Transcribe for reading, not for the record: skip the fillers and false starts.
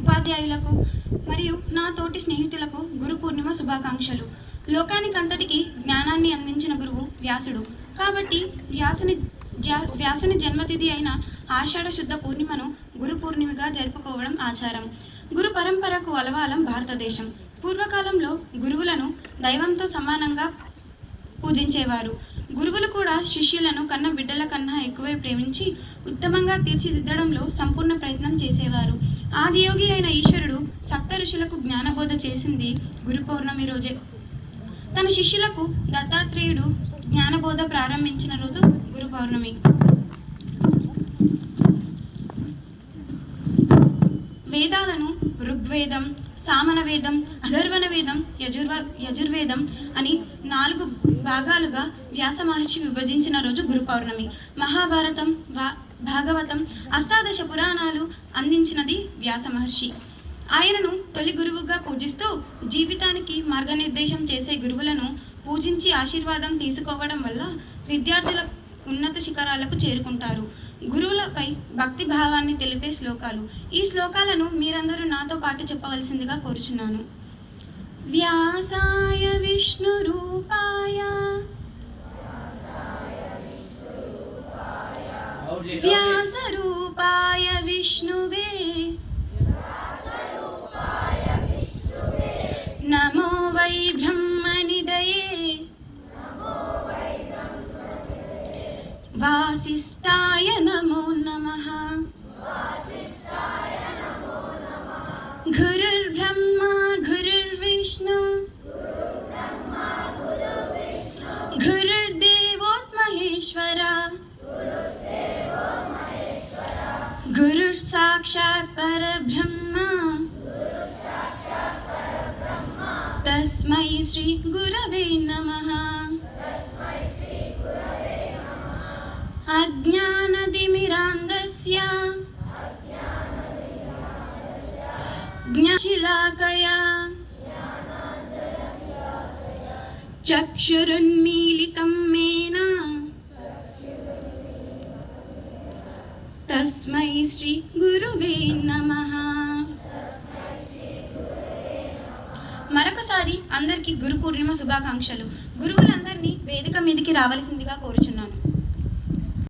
ఉపాధ్యాయులకు మరియు నా తోటి స్నేహితులకు గురు పూర్ణిమ శుభాకాంక్షలు. లోకానికంతటికి జ్ఞానాన్ని అందించిన గురువు వ్యాసుడు. కాబట్టి వ్యాసుని జన్మతిథి అయిన ఆషాఢ శుద్ధ పూర్ణిమను గురు పూర్ణిమగా జరుపుకోవడం ఆచారం. గురు పరంపరకు అలవాలం భారతదేశం. పూర్వకాలంలో గురువులను దైవంతో సమానంగా పూజించేవారు. గురువులు కూడా శిష్యులను కన్న బిడ్డల కన్నా ఎక్కువే ప్రేమించి ఉత్తమంగా తీర్చిదిద్దడంలో సంపూర్ణ ప్రయత్నం చేసేవారు. ఆదియోగి అయిన ఈశ్వరుడు సప్త ఋషులకు జ్ఞానబోధ చేసింది గురు పౌర్ణమి రోజే. తన శిష్యులకు దత్తాత్రేయుడు జ్ఞానబోధ ప్రారంభించిన రోజు గురు పౌర్ణమి. వేదాలను ఋగ్వేదం, సామన వేదం, అథర్వణ వేదం, యజుర్వేదం అని 4 భాగాలుగా వ్యాస మహర్షి విభజించిన రోజు గురు పౌర్ణమి. మహాభారతం, భాగవతం, అష్టాదశ పురాణాలు అందించినది వ్యాస మహర్షి. ఆయనను తొలి గురువుగా పూజిస్తూ జీవితానికి మార్గనిర్దేశం చేసే గురువులను పూజించి ఆశీర్వాదం తీసుకోవడం వల్ల విద్యార్థుల ఉన్నత శిఖరాలకు చేరుకుంటారు. గురువులపై భక్తి భావాన్ని తెలిపే శ్లోకాలు. ఈ శ్లోకాలను మీరందరూ నాతో పాటు చెప్పవలసిందిగా కోరుచున్నాను. వ్యాసాయ విష్ణు రూపాయ వ్యాస రూపాయ విష్ణువే నమో వై బ్రహ్మనిదయే వాసిష్ఠాయ నమో నమః. గురుర్బ్రహ్మ గురుర్విష్ణు గురుర్దేవో మహేశ్వర గురుర్ సాక్షాత్ పరబ్రహ్మ తస్మై శ్రీ గురవే నమః. అజ్ఞానతిమిరాంధస్య జ్ఞానశిలాకయా చక్షురున్మీలితం మేన తస్మై శ్రీ గురువే నమః. మరొకసారి అందరికీ గురు పూర్ణిమ శుభాకాంక్షలు. గురువులందరినీ వేదిక మీదికి రావాల్సిందిగా కోరుచున్నాను.